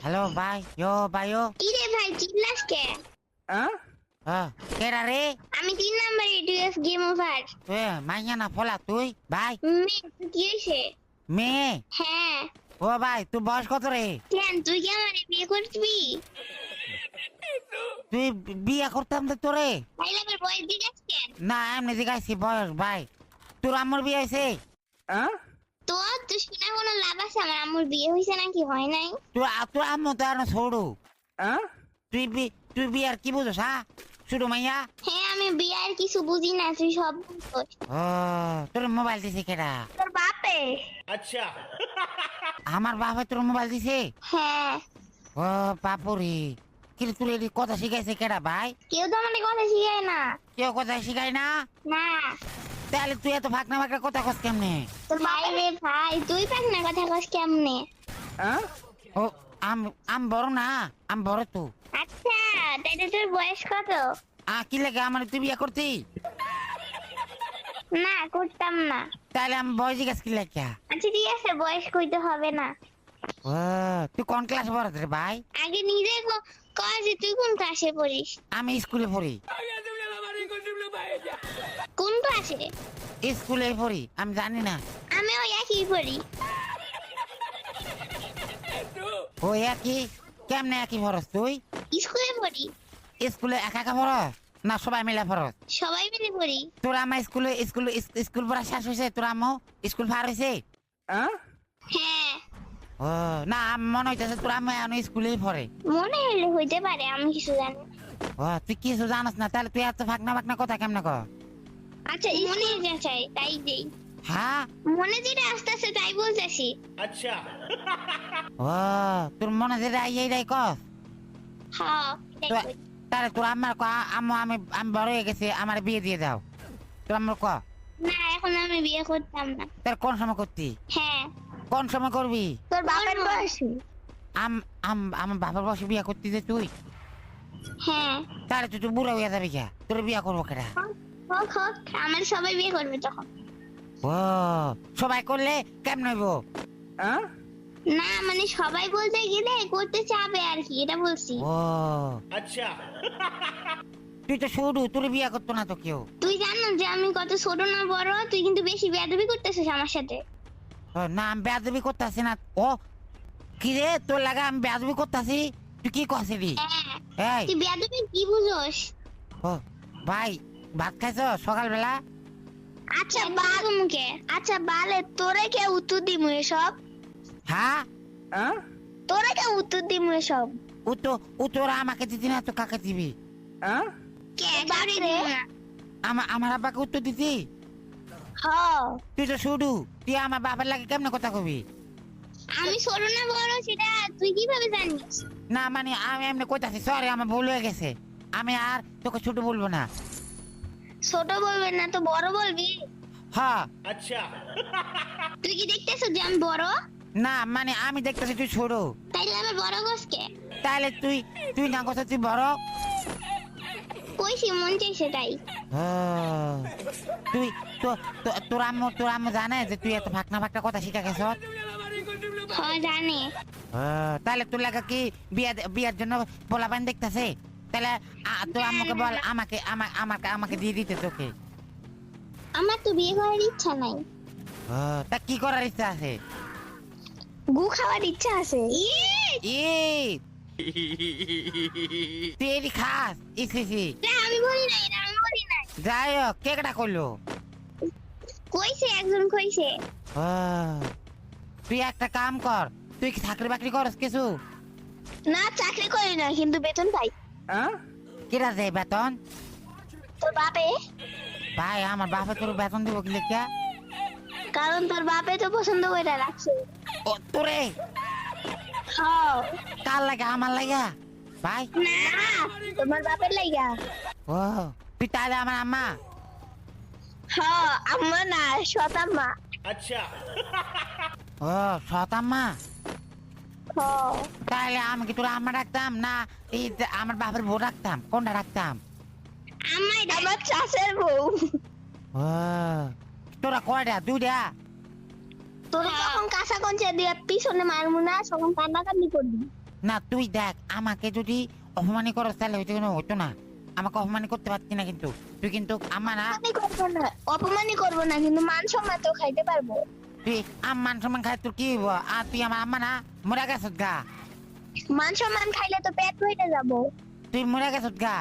Hello ভাই, ভাইও। কি রে ভাই চিল্লাস কে? কেডা রে? আমি 3 নাম্বার এডিএফ গেম ওভার। তুই মাইয়া না ফলা তুই ভাই? কি হইছে? মেয়ে? হ্যাঁ। ও ভাই, তুই বয়স কত রে? কেন তুই কি আমারে বিয়ে করবি? তুই বিয়ে করতাম তো তোরে? তাই লাগে বয়স দিগাস কেন? না এমনি জিগাইছি বয়স ভাই। তোর আম্মুর বিয়ে হয়েছে? তো তুই শুনে কোনো লাভ আছে? আমার আম্মুর বিয়ে হইছে নাকি হয় নাই? তোর আম্মু তো আর ছোড়ু। তুই বিয়ার কি বুঝোস হ্যাঁ? ছোট মাইয়া? হ্যাঁ আমি বিয়ের কিছু বুঝি না, তুই সব বুঝছিস। ও তোর মোবাইল দিছে কেডা? তোর বাপে। अच्छा আমার বাপে তোর মোবাইল দিছে? হ্যাঁ। ও বাপুরে, কিন্তু তোর এই কথা শিখাইছে কেডা ভাই? কেউ তো আমাদের কথা শিখায় না। কেউ কথা শিখাই না? না। তাহলে তুই এত ফাঁকনা ফাঁকনা কথা কস কেমনে? তোর ভাই রে ভাই, তুই পাস না কথা কস কেমনে? ও আম বড় না, আম বড় তো। আচ্ছা তাইলে তোর বয়স কত? কি লাগে আমার তুই বিয়ে করতি? না করতাম না। তাহলে আমি বয়স জিজ্ঞাসা কি লাগে? আচ্ছা ঠিক আছে, বয়স কইতে হবে না। ও তুই কোন ক্লাসে পড়াস রে ভাই? আগে নিজে কয় যে তুই কোন ক্লাসে পড়িস? আমি স্কুলে পড়ি। কোন ক্লাসে? স্কুলে পড়ি, আমি জানি না। আমিও একই পড়ি। ও একই? কেমনে একই পড়স তুই? স্কুলে পড়ি। স্কুলে একা একা পড়স না সবাই মিলে পড়স? সবাই মিলে পড়ি। তোর আমার স্কুল পড়া শেষ হয়েছে? তোর আম্মু স্কুল পার হয়েছে? হ্যাঁ। ও না, মনে হইতেছে তোর আম্মু এখন স্কুলেই পড়ে। মনে হলে হইতে পারে, আমি কিছু জানি না। ও তুই কিছু জানাস না, তাহলে তুই এত ফাঁকনা ফাঁকনা কথা কেমনে কর? আচ্ছা মনে যা চাই তাই দেই। হ্যাঁ মনে যেটা আস্তে আস্তে তাই বলতেছি। अच्छा ও তোর মনে যেটা এইটাই কস? হ্যাঁ এটাই কই। তাহলে তোর আম্মার ক আম্মু আমি আমি বড় হয়ে গেছি, আমার বিয়ে দিয়ে দাও। তোর আম্মুর ক। না এখন আমি বিয়ে করতাম না। তার কোন সময় করতি? হ্যাঁ। কোন সময় করবি? তোর বাপের বয়সী? আমার বাবার বয়সে বিয়ে করতি যে তুই? হ্যাঁ। তাহলে তুই বুড়া হইয়া যাবি কে? তোর বিয়ে করবো কেটা? হোক হোক, আমার সবাই বিয়ে করবে তখন। ও সবাই করলে কেমন হইব? না মানে সবাই বলতে গেলে করতে চাবে আর কি, এটা বলছি। ও अच्छा তুই তো শুরু, তোর বিয়ে করতো না তো কেউ। তুই জানো যে আমি কত ছোট না বড়? তুই কিন্তু বেশি বেয়াদবি করতেছিস আমার সাথে। ও, না আমি বেয়াদবি করতেছি না। ও কি রে, তোর লাগা আমি বেয়াদবি করতেছি? তুই কি কছিলি? হ্যাঁ। এই তুই বেয়াদবি কি বুঝোস? ও ভাই, ভাত খাইছো সকালবেলা? আচ্ছা মুখে। আচ্ছা বালে, তোরে কে উত্তর দিমু এসব? হ্যাঁ তোরে কে উত্তর দিমু এসব? ও তোরা আমাকে দিতি না তো কাকে দিবি? কে গাড়ি রে? আমার আব্বাকে উত্তর দিতি? হ্যাঁ। তুই তো শুধু, তুই আমার বাবার লাগে কেমনে কথা কবি? আমি ছোট না বড় সেটা তুই কিভাবে জানিস? না মানে আমি এমনি কইতাছি, সরি আমার ভুল হয়ে গেছে। আমি আর তোকে ছোট বলবো না। ছোট বলবেন না তো বড় বলবি? হ্যাঁ। अच्छा তুই কি দেখতেছ যে আমি বড়? না মানে আমি দেখতেছি তুই ছোট। তাইলে আমার বড় গোসকে? তাহলে তুই না কথা তুই বড়। কইছি মন চাইছে তাই। ও, তুই তোর আম্মু জানে যে তুই এত ফাঁকনা ফাঁকনা কথা শিখা গেছ? হ্যাঁ জানে। তাহলে তোর লাগা কি বিয়ার জন্য পোলাপান দেখতেছে? তাহলে তোর আম্মুকে বল আমাকে আমাকে আমাকে দিয়ে দিতে তোকে। আমার তো বিয়ে করার ইচ্ছা নাই। তা কি করার ইচ্ছা আছে? গু খাওয়ার ইচ্ছা আছে। তুই এটি খাস? ইসি আমি বলি নাই, আমি বলি নাই। যাই হোক, কে কেটা করলো? কইছে একজন কইছে। তুই একটা কাম কর, তুই কি চাকরি বাকরি করস কিছু? না চাকরি করি না, কিন্তু বেতন পাই। কিরা দেয় বেতন? তোর বাপে? ভাই আমার বাপে তোর বেতন দিব কি লেখা? কারণ তোর বাপে তো পছন্দ করে রাখছে। ও তোরে হ্যাঁ। কার লাগে? আমার লাগা ভাই? না তোমার বাপের লাইগা। ও তুই তাহলে আমার আম্মা? হ্যাঁ আম্মা না, সতাম্মা। अच्छा ও সৎ আম্মা? হ্যাঁ। তাহলে আমি কি তোর আম্মা ডাকতাম না এই আমার বাপের বউ ডাকতাম? কোনটা ডাকতাম? আম্মাই আমার চাষের বউ। ও তোরা কয়টা? দুইটা? তোর যখন কাঁচা কঞ্চা দিয়ে পিছনে মারমু না, তখন কান্নাকান্নি করবি। না তুই দেখ আমাকে যদি অপমানি করস তাহলে হয়তো কোনো হতো না, আমাকে অপমানি করতে পারছি না কিন্তু তুই কিন্তু আম্মা না, আমি করবো না, অপমানই করবো না, কিন্তু মান সম্মান তো খাইতে পারবো। তুই আম্মান সম্মান খাই তোর কি হইব? আর তুই আমার আম্মা না, মরা গেছত গা, মান সম্মান খাইলে তো পেট ভরে যাবো। তুই মরা গেছত গা।